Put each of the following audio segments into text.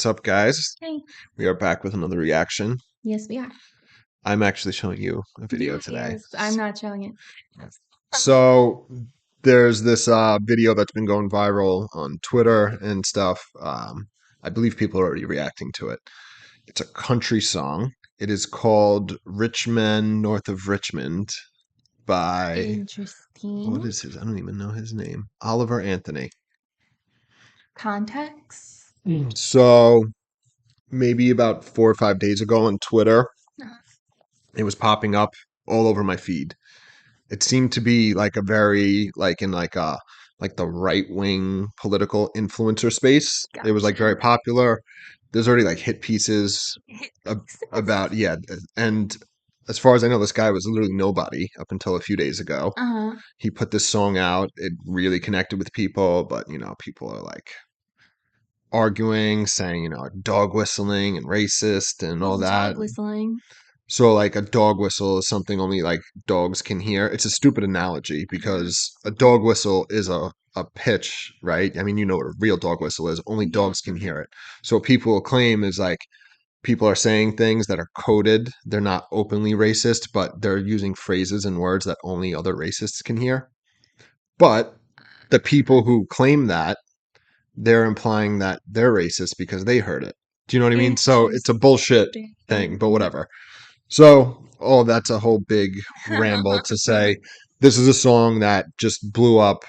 What's up, guys? Hey. We are back with another reaction. Yes, we are. I'm actually showing you a video today. Yes, I'm not showing it. So there's this video that's been going viral on Twitter and stuff. I believe people are already reacting to it. It's a country song. It is called Richmond, North of Richmond by, what Interesting. is his? I don't even know his name. Oliver Anthony. Context. So maybe about 4 or 5 days ago on Twitter, it was popping up all over my feed. It seemed to be like a very like the right wing political influencer space. It was like Gotcha. very popular. There's already like hit pieces about and as far as I know, this guy was literally nobody up until a few days ago. Uh-huh. He put this song out. It really connected with people, but people are like arguing, saying dog whistling and racist and all What's that. dog whistling? So like a dog whistle is something only like dogs can hear. It's a stupid analogy because a dog whistle is a pitch, right? I mean, you know what a real dog whistle is. Only Yeah. dogs can hear it. So what people will claim is like people are saying things that are coded. They're not openly racist, but they're using phrases and words that only other racists can hear. But the people who claim that, they're implying that they're racist because they heard it. Do you know what I mean? So it's a bullshit thing, but whatever. So, oh, that's a whole big ramble to say this is a song that just blew up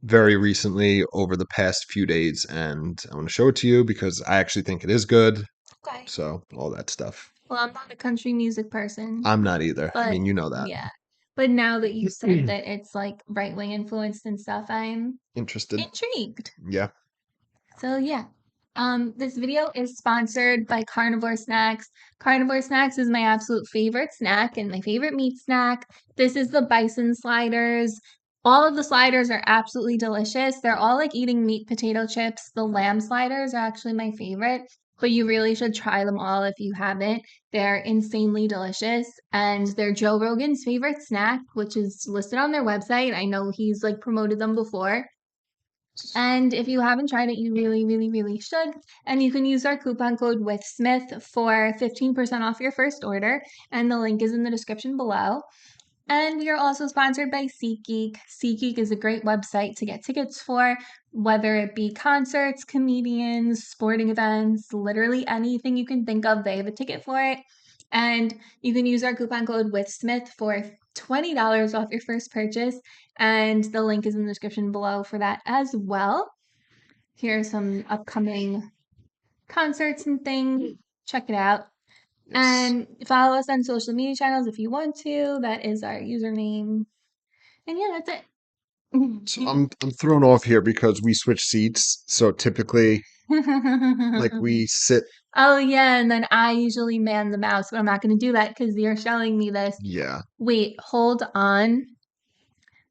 very recently over the past few days, and I want to show it to you because I actually think it is good. Okay. So, all that stuff. Well, I'm not a country music person, I'm not either. I but mean, you know that. yeah. But now that you said that it's like right-wing influenced and stuff, I'm Interested? intrigued. Yeah. So yeah. This video is sponsored by Carnivore Snacks. Carnivore Snacks is my absolute favorite snack and my favorite meat snack. This is the bison sliders. All of the sliders are absolutely delicious. They're all like eating meat potato chips. The lamb sliders are actually my favorite, but you really should try them all if you haven't. They're insanely delicious and they're Joe Rogan's favorite snack, which is listed on their website. I know he's like promoted them before. And if you haven't tried it, you really, really, really should. And you can use our coupon code WithSmith for 15% off your first order. And the link is in the description below. And we are also sponsored by SeatGeek. SeatGeek is a great website to get tickets for, whether it be concerts, comedians, sporting events, literally anything you can think of, they have a ticket for it. And you can use our coupon code WithSmith for $20 off your first purchase. And the link is in the description below for that as well. Here are some upcoming concerts and things. Check it out. Yes. And follow us on social media channels if you want to. That is our username. And yeah, that's it. So I'm thrown off here because we switch seats. So typically, like we sit. Oh yeah, and then I usually man the mouse, but I'm not going to do that because you're showing me this. Yeah. Wait, hold on.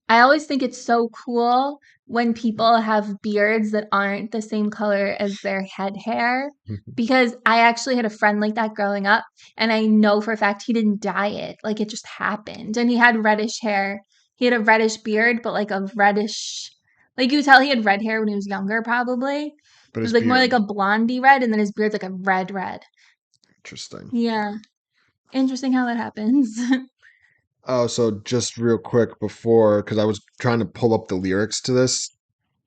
I always think it's so cool when people have beards that aren't the same color as their head hair. Because I actually had a friend like that growing up, and I know for a fact he didn't dye it. Like it just happened. And he had reddish hair. He had a reddish beard, but like a reddish, like you could tell he had red hair when he was younger, probably. It But was his like more like beard. a blondie red, and then his beard's like a red. Interesting. Yeah. Interesting how that happens. Oh, so just real quick before, because I was trying to pull up the lyrics to this,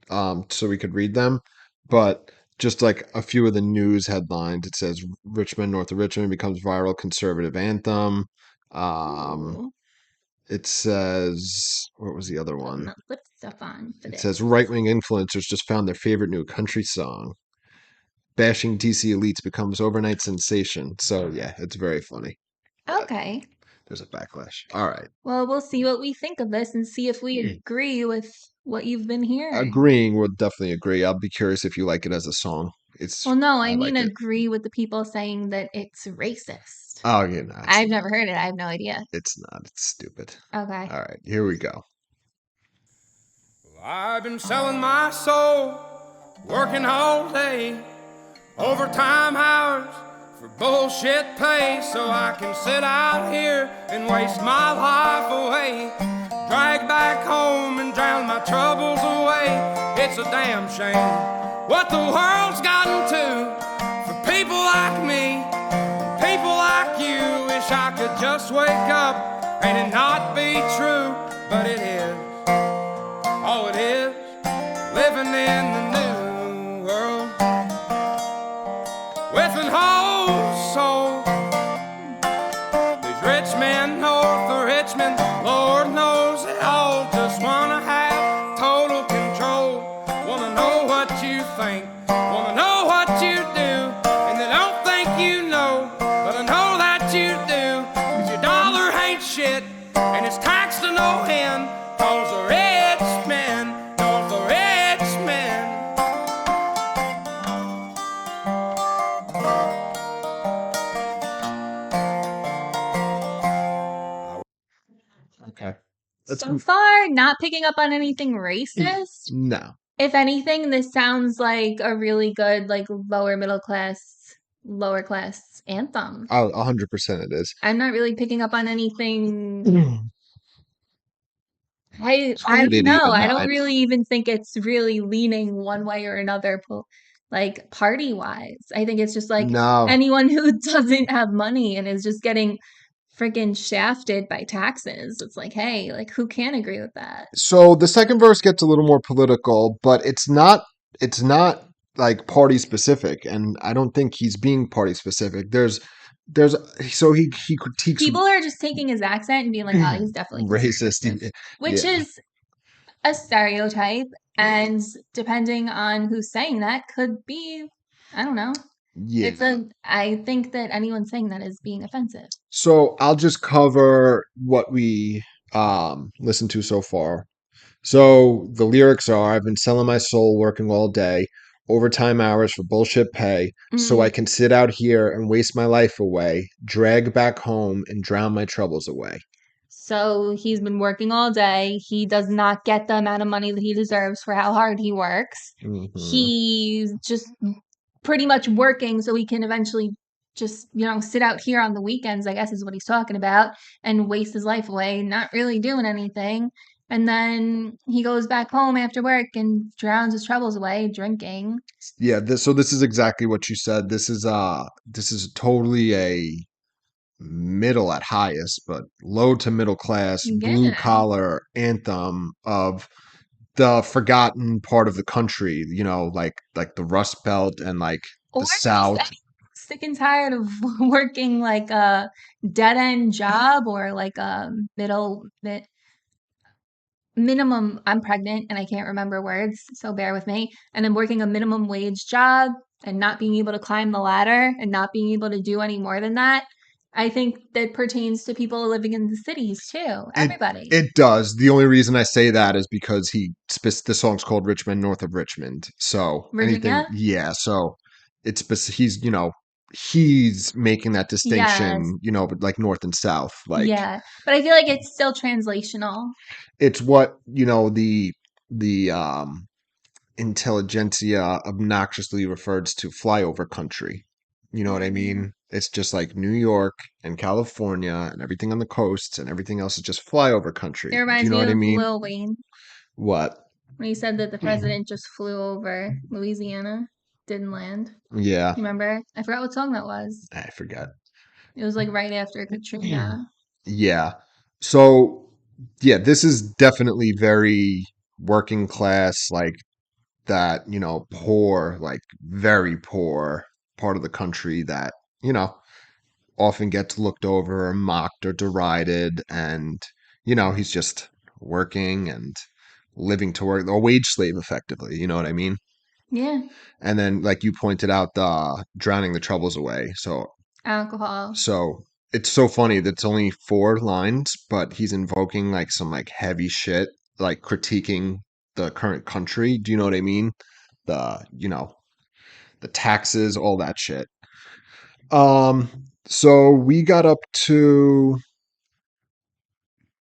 so we could read them, but just like a few of the news headlines, it says Richmond, North of Richmond becomes viral conservative anthem. Um, Ooh. it says, what was the other Putting one? the lip stuff on for It this. says right-wing influencers just found their favorite new country song. Bashing DC elites becomes overnight sensation. So yeah, it's very funny. Okay. There's a backlash. All right. Well, we'll see what we think of this and see if we agree with what you've been hearing. Agreeing would definitely agree. I'll be curious if you like it as a song. Well, no, I I mean like it. agree with the people saying that it's racist. Oh, you know, I've never heard it. I have no idea. it's not. It's stupid. Okay. All right, here we go. I've been selling my soul, working all day, overtime hours for bullshit pay, so I can sit out here and waste my life away, drag back home and drown my troubles away. It's a damn shame what the world's gotten to, for just wake up and it not be true, but it is. Oh, it is living in the new world with an whole soul. These rich men north of Richmond, Lord knows they all just wanna have total control. Wanna know what you think, wanna know what you do, and they don't think you know, but I know that you do. 'Cause your dollar ain't shit, and it's taxed to no end. 'Cause the rich men, north the rich men. Okay. So far, not picking up on anything racist. No. If anything, this sounds like a really good, like, lower class anthem. Oh, 100% it is. I'm not really picking up on anything. I Would don't it know. even I know? don't really even think it's really leaning one way or another, like party-wise. I think it's just like No. anyone who doesn't have money and is just getting freaking shafted by taxes. It's like, hey, like who can agree with that? So the second verse gets a little more political, but it's not like party specific, and I don't think he's being party specific. There's so he critiques People are just taking his accent and being like, oh, he's definitely racist. conservative, which Yeah. is a stereotype, and depending on who's saying that could be, I don't know. Yeah. I think that anyone saying that is being offensive. So I'll just cover what we listened to so far. So the lyrics are, I've been selling my soul, working all day, overtime hours for bullshit pay, so I can sit out here and waste my life away, drag back home and drown my troubles away. So he's been working all day. He does not get the amount of money that he deserves for how hard he works. He's just pretty much working so he can eventually just, sit out here on the weekends, I guess is what he's talking about, and waste his life away, not really doing anything. And then he goes back home after work and drowns his troubles away drinking. Yeah, so this is exactly what you said. This is totally a middle at highest, but low to middle class blue Yeah. collar anthem of the forgotten part of the country, like the Rust Belt and like Or the just South. sick and tired of working like a dead end job or like a minimum. I'm pregnant and I can't remember words, so bear with me. And I'm working a minimum wage job and not being able to climb the ladder and not being able to do any more than that. I think that pertains to people living in the cities too. Everybody. It does. The only reason I say that is because the song's called Richmond, north of Richmond. So anything, Virginia? yeah. So he's making that Yes. distinction, but like north and south, like Yeah. But I feel like it's still translational. it's what the intelligentsia obnoxiously refers to flyover country. You know what I mean? It's just like New York and California and everything on the coasts and everything else is just flyover country. It Do reminds you know me what I of mean? Lil Wayne What? when he said that the president just flew over Louisiana, didn't land. Yeah, You remember? I forgot what song that was. I forget. It was like right after Katrina. Yeah. So, yeah, this is definitely very working class, like that, poor, like very poor part of the country that, you know, often gets looked over or mocked or derided. And, he's just working and living to work, a wage slave effectively. You know what I mean? Yeah. And then, like you pointed out, the drowning the troubles away. Alcohol. So it's so funny that it's only 4 lines, but he's invoking like some like heavy shit, like critiquing the current country. Do you know what I mean? The taxes, all that shit. So we got up to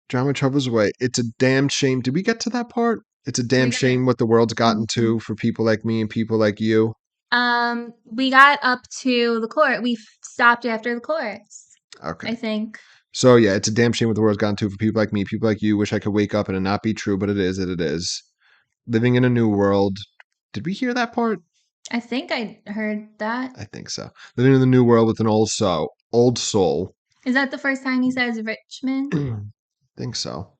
Drama Troubles Away. It's a damn shame. Did we get to that part? It's a damn We got shame what the world's gotten to for people like me and people like you. we got up to the chorus. We stopped after the chorus. Okay. I think. So yeah, it's a damn shame what the world's gotten to for people like me, people like you. Wish I could wake up and it not be true, but it is. It is. Living in a new world. Did we hear that part? I think I heard that. I think so. Living in the new world with an old soul. Old soul. Is that the first time he says Richmond? Think so.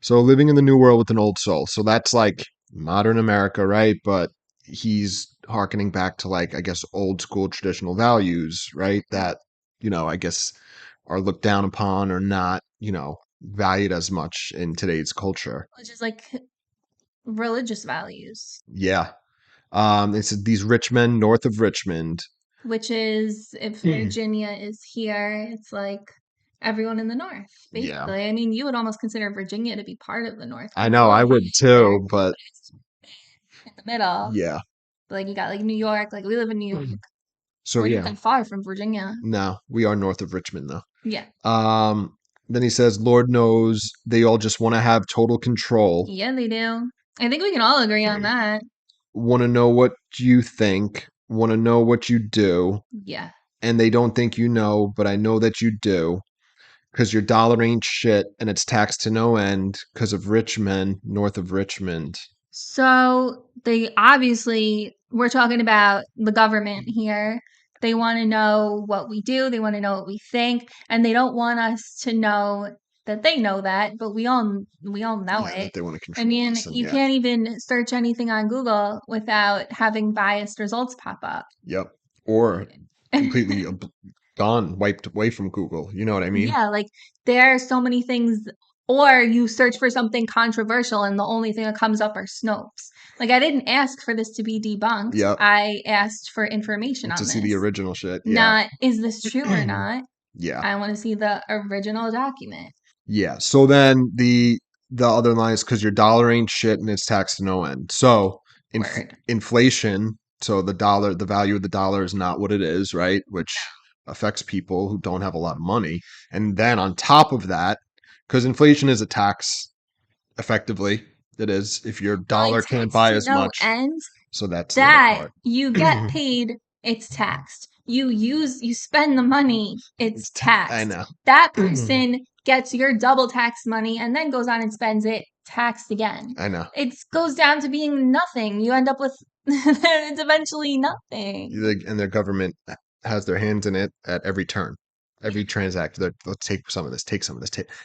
So living in the new world with an old soul. So that's like modern America, right? But he's harkening back to like, I guess, old school traditional values, right? That, I guess are looked down upon or not, valued as much in today's culture. Which is like religious values. Yeah. It's these rich men north of Richmond. Which is, if Virginia is here, it's like everyone in the North, basically. Yeah. I mean, you would almost consider Virginia to be part of the North. I know, I would too, but in the middle. yeah. Like you got like New York, like we live in New York. So We're yeah. not far from Virginia. No, we are north of Richmond though. Yeah. Then he says, Lord knows they all just want to have total control. Yeah, they do. I think we can all agree on that. Want to know what you think, want to know what you do. Yeah. And they don't think you know, but I know that you do. Because your dollar ain't shit and it's taxed to no end because of rich men north of Richmond. So they obviously, we're talking about the government here. They want to know what we do. They want to know what we think, and they don't want us to know that they know that. But we all know Yeah, it. that they want to control I mean, us, and you can't even search anything on Google without having biased results pop up. Yep. Or completely gone, wiped away from Google. You know what I mean? Yeah, like there are so many things. Or you search for something controversial and the only thing that comes up are Snopes. Like I didn't ask for this to be debunked. Yep. I asked for information on To this. see the original shit. Yeah. Not, is this true or not? Yeah. I want to see the original document. Yeah. So then the other line is because your dollar ain't shit and it's taxed to no end. So inflation, so the value of the dollar is not what it is, right? Which affects people who don't have a lot of money. And then on top of that, because inflation is a tax, effectively, it is. If your dollar can't buy as much, so that's the other part. You get paid, it's taxed. You spend the money, it's taxed. I know. That person gets your double tax money and then goes on and spends it, taxed again. I know. It goes down to being nothing. You end up with it's eventually nothing. And their government has their hands in it at every turn. Every transaction, let's take some of this,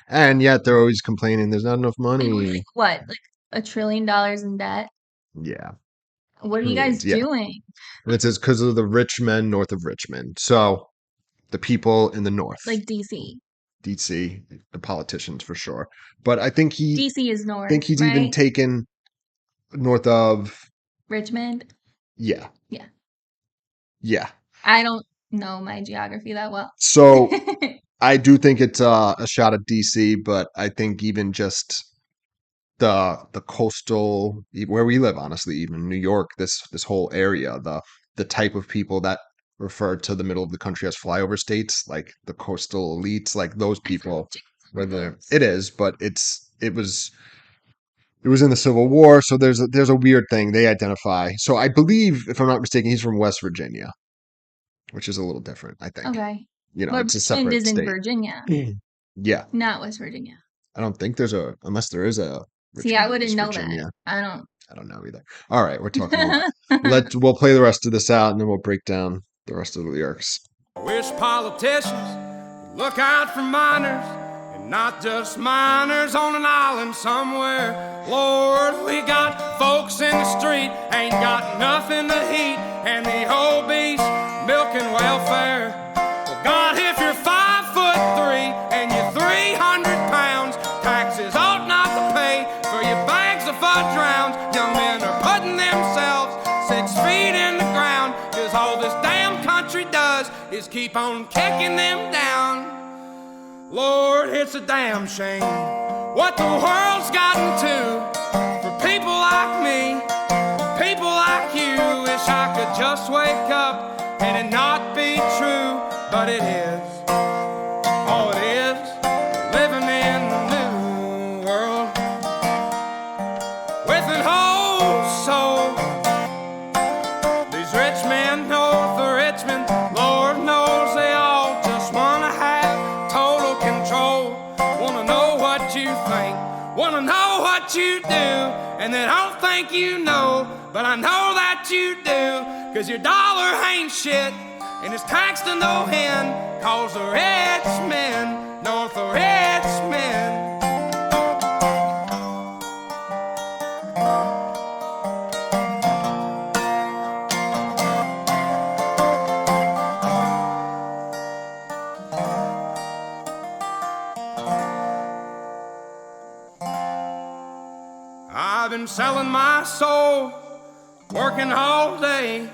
and yet they're always complaining there's not enough money. What, like $1 trillion in debt? Yeah. What are you guys doing? And it says because of the rich men north of Richmond. So the people in the north, like DC, the politicians for sure. But I think DC is north. I think he's even taken north of Richmond. Yeah. Yeah. Yeah. I don't know my geography that well. So I do think it's a shot at DC, but I think even just the coastal, where we live, honestly, even New York, this whole area, the type of people that refer to the middle of the country as flyover states, like the coastal elites, like those people, whether it is, but it was in the Civil War, so there's a weird thing they identify. So I believe, if I'm not mistaken, he's from West Virginia, which is a little different, I think. Okay. But it's a separate is in state. Virginia. Yeah. Not West Virginia. I don't think unless there is a Richmond, see, I wouldn't know that. I don't know either. All right, we're talking we'll play the rest of this out and then we'll break down the rest of the lyrics. I wish politicians would look out for minors, and not just minors on an island somewhere. Lord, we got folks in the street, ain't got nothing to eat, and the obese milking welfare. Well, God, if you're 5'3" and you're 300 pounds, taxes ought not to pay for your bags of fudge rounds. Young men are putting themselves 6 feet in the ground, 'cause all this damn country does is keep on kicking them down. Lord, it's a damn shame what the world's gotten to for people like me, people like you. Wish I could just wake up and it not be true, but it is. Oh, it is living in the new world with an whole soul. These rich men north of Richmond, Lord knows they all just want to have total control. Want to know what you think, want to know what you do, and they don't think you know, but I know that you do. 'Cause your dollar ain't shit and it's taxed to no end, 'cause the Richmond, north of Richmond. I've been selling my soul, working all day,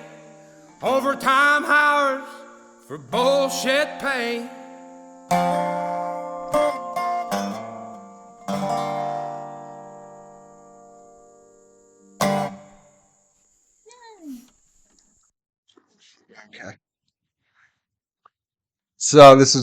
overtime hours for bullshit pay. Okay. So this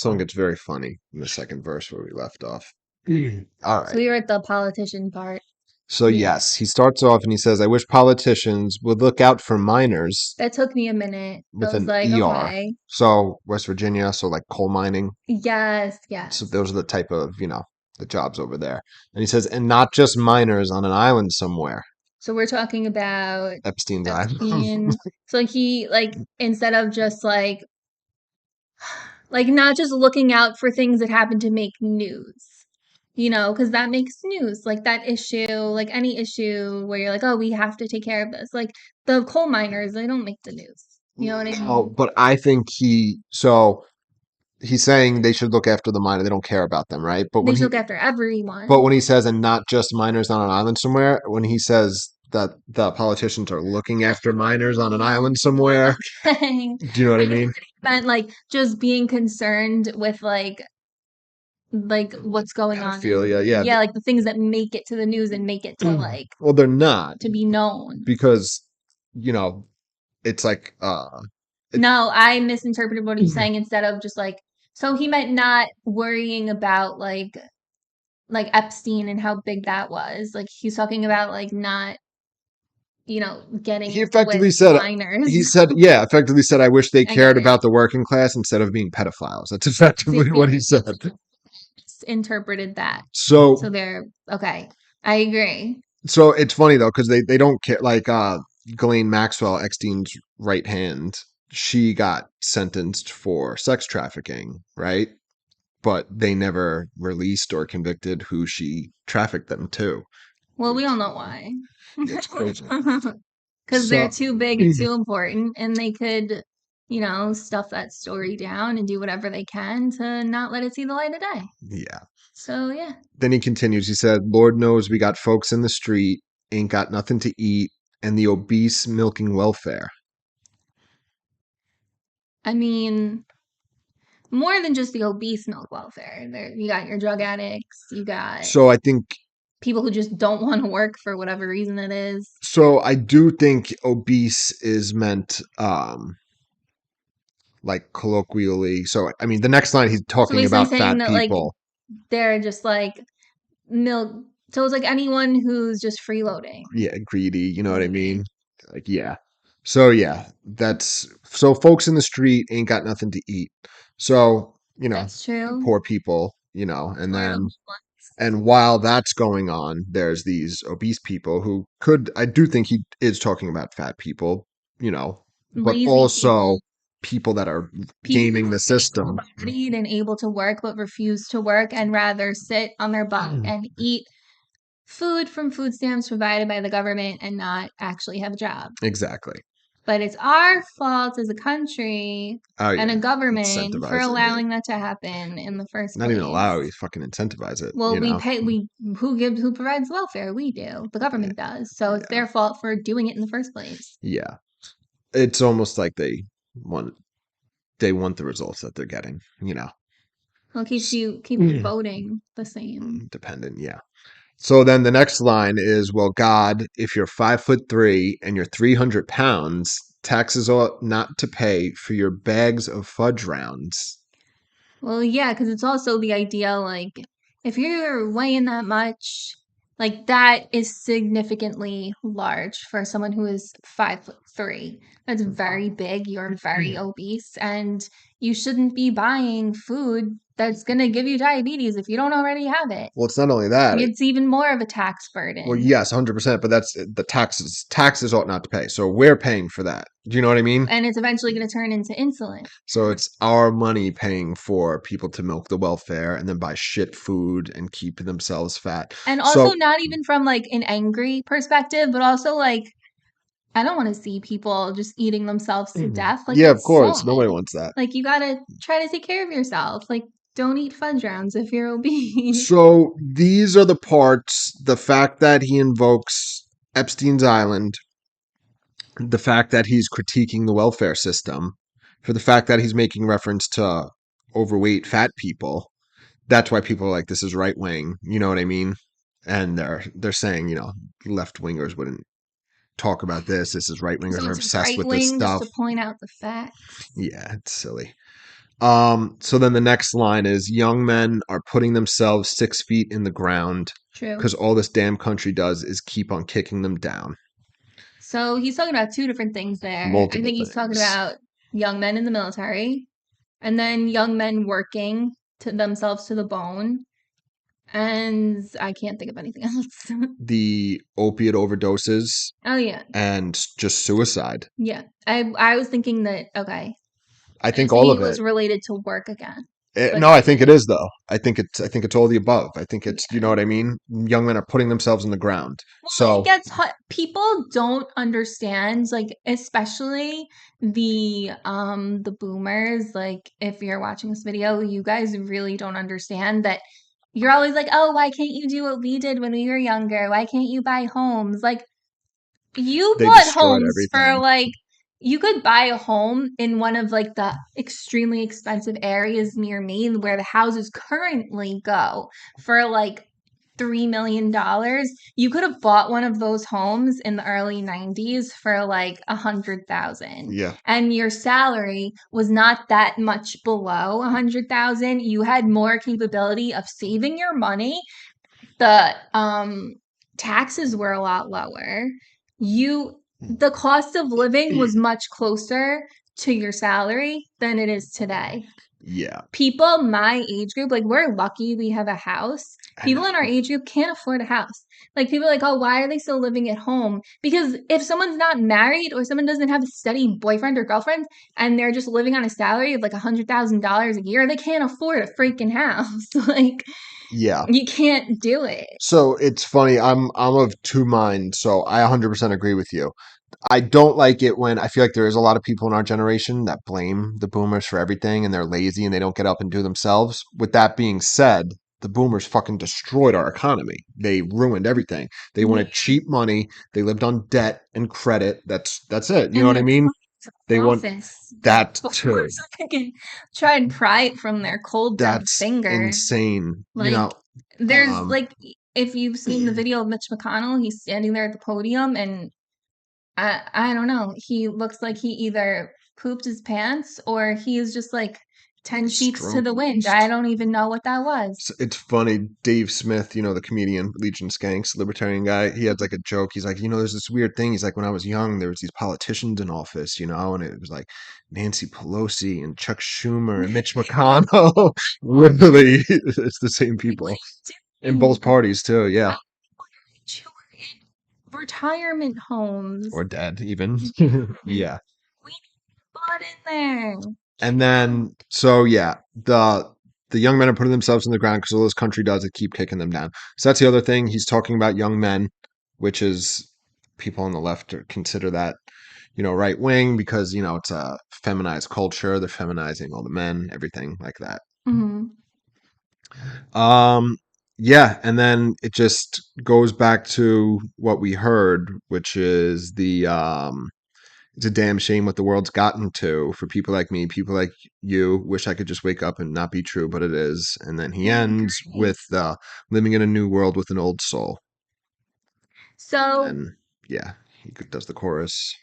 song gets very funny in the second verse where we left off. All So right. we were at the politician part. So Yeah. yes, he starts off and he says, "I wish politicians would look out for minors That took me a minute. I with was an like, ER." okay. So West Virginia, so like coal mining. Yes, So yes. those are the type of, the jobs over there. And he says, and not just minors on an island somewhere, So we're talking about Epstein's island. Epstein. So he instead of just not just looking out for things that happen to make news, because that makes news. Like that issue, like any issue where you're like, oh, we have to take care of this. Like the coal miners, they don't make the news. You know what I No, mean? but I think he's saying they should look after the minor. They don't care about them, right? But They should look after everyone. when he says, and not just minors on an island somewhere, when he says that the politicians are looking after minors on an island somewhere, Okay. do you know what I mean? Meant just being concerned with what's going on. Pedophilia, yeah. Yeah, like the things that make it to the news and make it to Well, they're not to be known. because, it's like, No, I misinterpreted what he's saying instead of just so he meant not worrying about Epstein and how big that was. Like he's talking about not, getting he with minors. effectively said, I wish they I cared get it. about the working class instead of being pedophiles. That's effectively what he said. Interpreted that. So So they're okay. I agree. So it's funny though because they don't care. Like Ghislaine Maxwell, Epstein's right hand, she got sentenced for sex trafficking, right? But they never released or convicted who she trafficked them to. Well, we all know why. It's crazy. Because they're So too big and too important, and they could, stuff that story down and do whatever they can to not let it see the light of day. yeah. So yeah. Then he continues. He said, "Lord knows we got folks in the street ain't got nothing to eat, and the obese milking welfare." I mean, more than just the obese milk welfare. There, you got your drug addicts. You got So I think people who just don't want to work for whatever reason it is. So I do think obese is meant like colloquially. So I mean the next line he's So talking basically about saying fat that people. they're just milk. So it's anyone who's just freeloading. Yeah, greedy, you know what I mean? Like yeah. So yeah, that's so folks in the street ain't got nothing to eat. So, That's true. poor people, and Or then and while that's going on, there's these obese people who I do think he is talking about fat people, but lazy also people that are gaming the system. bodied and able to work but refuse to work and rather sit on their butt and eat food from food stamps provided by the government and not actually have a job. Exactly. But it's our fault as a country and a government for Incentivize it. allowing that to happen in the first Not place. even allow, we fucking incentivize it. Well, who provides welfare? We do. The government does. So it's their fault for doing it in the first place. Yeah. It's almost like they want the results that they're getting, Well, it keeps you voting the same. dependent, yeah. So then the next line is, well, God, if you're 5'3" and you're 300 pounds, taxes ought not to pay for your bags of fudge rounds. Well, yeah, because it's also the idea, if you're weighing that much, that is significantly large for someone who is 5'3". That's very big. You're very obese, and you shouldn't be buying food that's going to give you diabetes if you don't already have it. Well, it's not only that. It's even more of a tax burden. Well, yes, 100%, but that's the taxes. Taxes ought not to pay. So we're paying for that. Do you know what I mean? And it's eventually going to turn into insulin. So it's our money paying for people to milk the welfare and then buy shit food and keep themselves fat. And also not even from like an angry perspective, but also like, I don't want to see people just eating themselves to death. Like, yeah, of course. sad. Nobody wants that. Like, you got to try to take care of yourself. Like, don't eat fudge rounds if you're obese. So these are the parts, the fact that he invokes Epstein's Island, the fact that he's critiquing the welfare system, for the fact that he's making reference to overweight fat people. That's why people are like, this is right wing. You know what I mean? And they're saying, left wingers wouldn't talk about this. This is right wingers So are it's obsessed with right this wing stuff. just to point out the facts. Yeah, it's silly. So then the next line is young men are putting themselves 6 feet in the ground True. because all this damn country does is keep on kicking them down. So he's talking about two different things there. Multiple I think he's talking things. about young men in the military and then young men working to themselves to the bone. And I can't think of anything else. The opiate overdoses Oh, yeah. and just suicide. Yeah. I was thinking that, okay. I think all of it was related to work again. No, I think it is though. I think it's all the above. I think it's, you know what I mean? Young men are putting themselves in the ground. Well, So it gets hot. People don't understand, like, especially the boomers. Like, if you're watching this video, you guys really don't understand that you're always like, oh, why can't you do what we did when we were younger? Why can't you buy homes? Like, you they bought destroyed homes for everything. like, you could buy a home in one of like the extremely expensive areas near me where the houses currently go for like $3 million. You could have bought one of those homes in the early 90s for like 100,000. Yeah. And your salary was not that much below 100,000. You had more capability of saving your money. The taxes were a lot lower. The cost of living was much closer to your salary than it is today. Yeah. People my age group, like, we're lucky we have a house. People in our age group can't afford a house. Like, people are like, oh, why are they still living at home? Because if someone's not married or someone doesn't have a steady boyfriend or girlfriend and they're just living on a salary of like $100,000 a year, they can't afford a freaking house. Like, yeah, you can't do it. So it's funny. I'm of two minds. So I 100% agree with you. I don't like it when I feel like there is a lot of people in our generation that blame the boomers for everything and they're lazy and they don't get up and do themselves. With that being said, the boomers fucking destroyed our economy. They ruined everything. They wanted cheap money. They lived on debt and credit. That's it. You know what I mean? They want that too. Try and pry it from their cold dead That's finger. insane. Like, there's like, if you've seen the video of Mitch McConnell, he's standing there at the podium and I don't know. He looks like he either pooped his pants or he is just like 10 sheets to the wind. I don't even know what that was. It's funny. Dave Smith, the comedian, Legion Skanks, libertarian guy, he had like a joke. He's like, there's this weird thing. He's like, when I was young, there was these politicians in office, and it was like Nancy Pelosi and Chuck Schumer and Mitch McConnell. Literally, it's the same people in both parties too. Yeah. Retirement homes. Or dead, even. Yeah. We need blood in there. And then, so yeah, the young men are putting themselves in the ground because all this country does is keep kicking them down. So that's the other thing. He's talking about young men, which is people on the left consider that, right wing because, it's a feminized culture. They're feminizing all the men, everything like that. Mm-hmm. Yeah, and then it just goes back to what we heard, which is it's a damn shame what the world's gotten to for people like me, people like you. Wish I could just wake up and not be true, but it is. And then he ends with living in a new world with an old soul. So, and yeah, he does the chorus.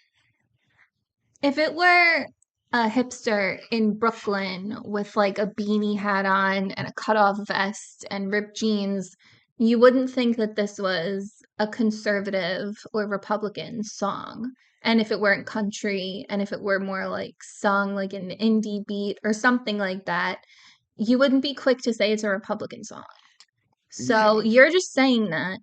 If it were a hipster in Brooklyn with like a beanie hat on and a cutoff vest and ripped jeans, you wouldn't think that this was a conservative or Republican song. and if it weren't country, and if it were more like sung like an indie beat or something like that, you wouldn't be quick to say it's a Republican song. So you're just saying that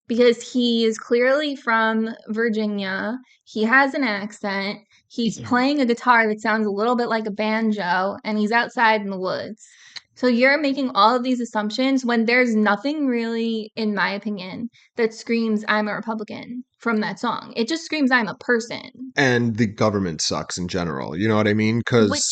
because he is clearly from Virginia. He has an accent. He's playing a guitar that sounds a little bit like a banjo, and he's outside in the woods. So you're making all of these assumptions when there's nothing really, in my opinion, that screams I'm a Republican from that song. It just screams I'm a person, And the government sucks in general. You know what I mean? which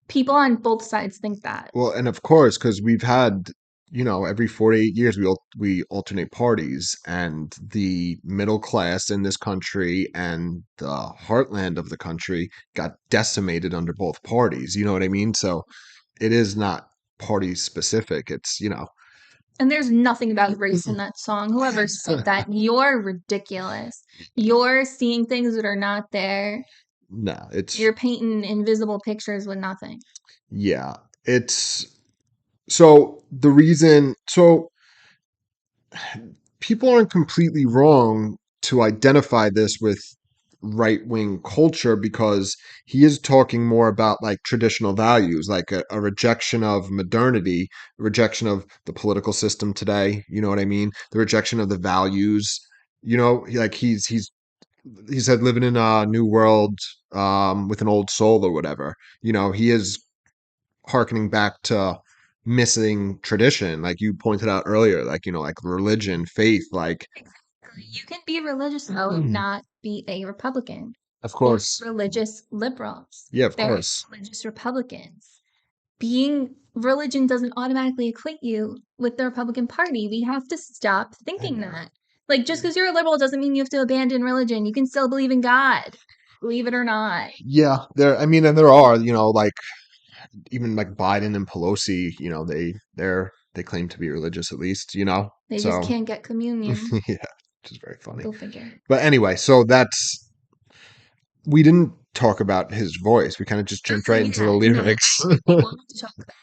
people on both sides think that. Well, and of course, because we've had, every 48 years we alternate parties, and the middle class in this country and the heartland of the country got decimated under both parties. You know what I mean? So it is not party specific. It's, And there's nothing about race in that song. Whoever said that, you're ridiculous. You're seeing things that are not there. no, it's, You're painting invisible pictures with nothing. yeah, it's, so the reason, so people aren't completely wrong to identify this with right wing culture, because he is talking more about like traditional values, like a rejection of modernity, a rejection of the political system today. You know what I mean? The rejection of the values. Like he said, living in a new world with an old soul or whatever. He is harkening back to missing tradition, like you pointed out earlier, like like religion, faith, like You can be religious though and not be a Republican. of There's course, religious liberals. yeah, of There's course, religious Republicans. Being religion doesn't automatically equate you with the Republican Party. We have to stop thinking that. Like, just because you're a liberal doesn't mean you have to abandon religion. You can still believe in God, believe it or not. yeah. And there are, like even like Biden and Pelosi, they claim to be religious at least, They just so can't get communion. yeah, which is very funny. Go figure. But anyway, so we didn't talk about his voice. We kind of just jumped right into the lyrics. I wanted to talk about.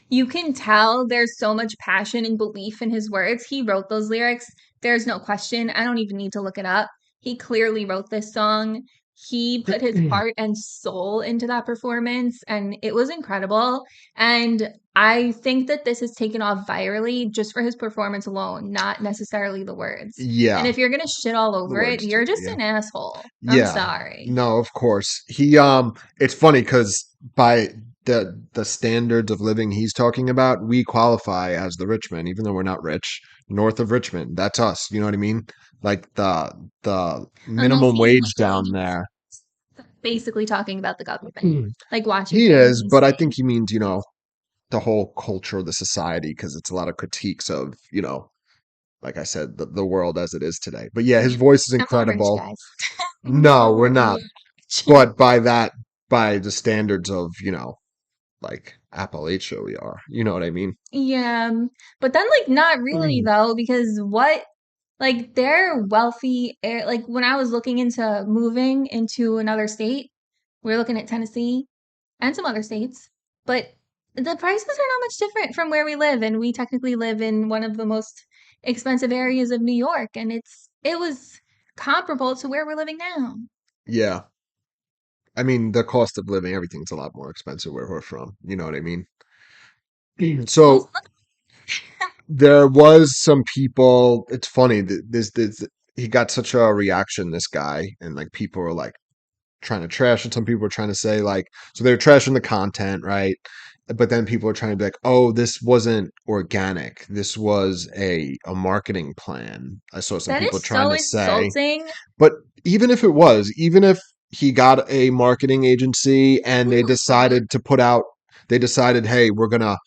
You can tell there's so much passion and belief in his words. He wrote those lyrics. There's no question. I don't even need to look it up. He clearly wrote this song. He put his heart and soul into that performance, and it was incredible. And I think that this has taken off virally just for his performance alone, not necessarily the words. And Yeah, if you're gonna shit all the over it, words you're too. just Yeah. an asshole. I'm Yeah. sorry. No, of course. It's funny because by the standards of living he's talking about, we qualify as the rich men, even though we're not rich. North of Richmond, that's us. You know what I mean? Like the Unless minimum he's wage down there. basically talking about the government, like He Washington is, but I D.C. think he means, the whole culture of the society, because it's a lot of critiques of, like I said, the world as it is today. But yeah, his voice is I'm not rich, incredible. guys. No, we're not. But by the standards of, like Appalachia, we are. You know what I mean? Yeah, but then like not really though, because what like they're wealthy like when I was looking into moving into another state, we are looking at Tennessee and some other states, but the prices are not much different from where we live, and we technically live in one of the most expensive areas of New York, and it was comparable to where we're living now. Yeah. I mean, the cost of living, everything's a lot more expensive where we're from. You know what I mean? So there was some people. It's funny that this he got such a reaction, this guy, and like people were like trying to trash it. Some people were trying to say like, so they're trashing the content, right? But then people are trying to be like, oh, this wasn't organic. This was a marketing plan. I saw some That people is trying so to say, insulting. but even if he got a marketing agency and they decided, hey, we're gonna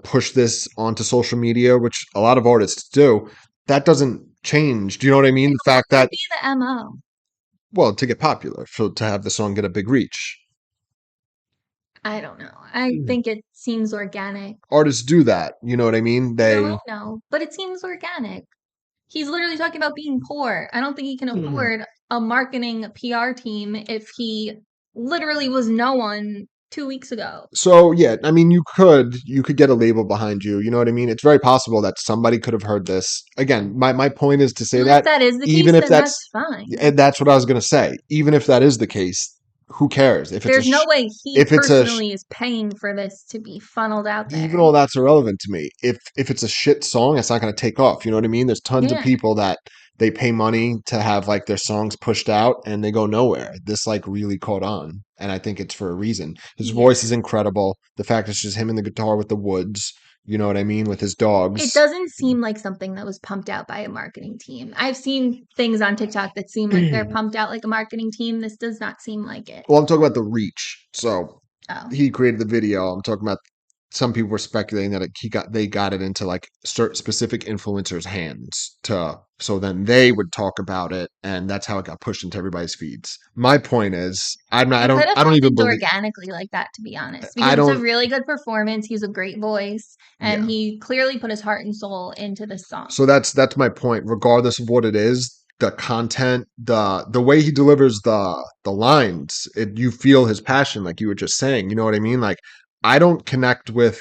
push this onto social media, which a lot of artists do. That doesn't change. Do you know what I mean? The fact What that, would be the MO? well, to get popular, so to have the song get a big reach. I don't know. I think it seems organic. Artists do that. You know what I mean? No, I know, but it seems organic. He's literally talking about being poor. I don't think he can afford a marketing PR team if he literally was no one 2 weeks ago. So yeah, I mean, you could get a label behind you. You know what I mean? It's very possible that somebody could have heard this. Again, my point is to say Well, if that that is the even case, if then that's and fine. that's what I was gonna say. Even if that is the case, who cares if it's There's no way he if it's personally is paying for this to be funneled out even there. all that's irrelevant to me. If it's a shit song, it's not going to take off. You know what I mean? There's tons of Yeah. people that they pay money to have like their songs pushed out and they go nowhere. This like really caught on, and I think it's for a reason. His Yeah. voice is incredible. The fact it's just him and the guitar with the woods. You know what I mean? With his dogs. It doesn't seem like something that was pumped out by a marketing team. I've seen things on TikTok that seem like they're pumped out like a marketing team. This does not seem like it. Well, I'm talking about the reach. So Oh. he created the video. I'm talking about some people were speculating that they got it into like certain specific influencers' hands to so then they would talk about it, and that's how it got pushed into everybody's feeds. My point is, It could have I don't even happened believe organically like that, to be honest, I because it's a don't really good performance. He has a great voice, and yeah. he clearly put his heart and soul into this song. So that's my point. Regardless of what it is, the content, the way he delivers the lines, you feel his passion, like you were just saying. You know what I mean? Like I don't connect with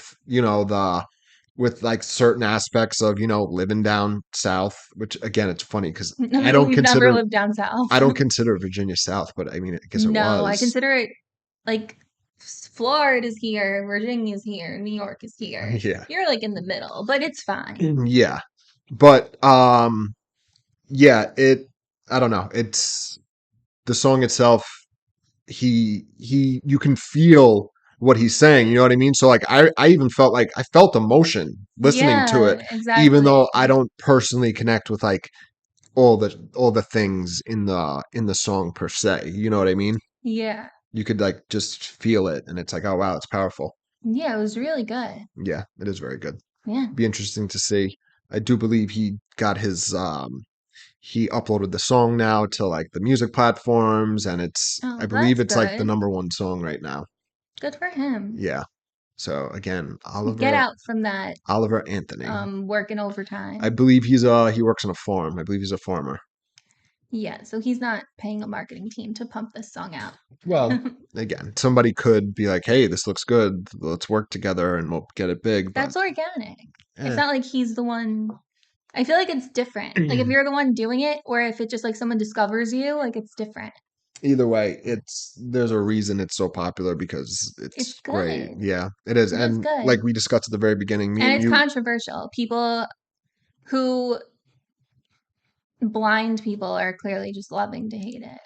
with like certain aspects of living down south. Which again, it's funny because You've never lived down south. I don't consider Virginia south, but I mean, I guess it No, I was. consider it like Florida is here, Virginia's here, New York is here. Yeah, You're like in the middle, but it's fine. yeah, but yeah, I don't know. It's the song itself. You can feel what he's saying, you know what I mean? So like I even felt like I felt emotion listening to it, Yeah, even exactly. though I don't personally connect with like all the things in the song per se. You know what I mean? Yeah. You could like just feel it and it's like, oh wow, it's powerful. Yeah, it was really good. Yeah, it is very good. Yeah. Be interesting to see. I do believe he got his he uploaded the song now to like the music platforms and I Oh, believe that's it's like the good. #1 song right now. Good for him. Yeah. So again, Get out from that Oliver Anthony. working I overtime. believe he works on a farm. I believe he's a farmer. Yeah, so he's not paying a marketing team to pump this song out. Well, again, somebody could be like, "Hey, this looks good. Let's work together and we'll get it big." But That's organic. It's eh. not like he's the one. I feel like it's different. Like if you're the one doing it, or if it just like someone discovers you, like it's different. Either way, there's a reason it's so popular because It's it's great. good. Yeah, it is. It is And good. like we discussed at the very beginning, me And and it's you, controversial. People who blind people are clearly just loving to hate it.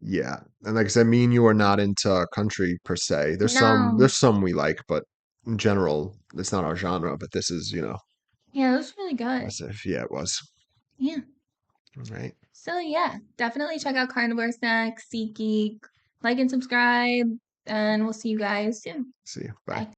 yeah. And like I said, me and you are not into country per se. No. There's some we like, but in general, it's not our genre. But this is, Yeah, it was really good. yeah, it was. Yeah. All right. So yeah, definitely check out Carnivore Snacks, SeatGeek, like and subscribe, and we'll see you guys soon. See you. Bye. Bye.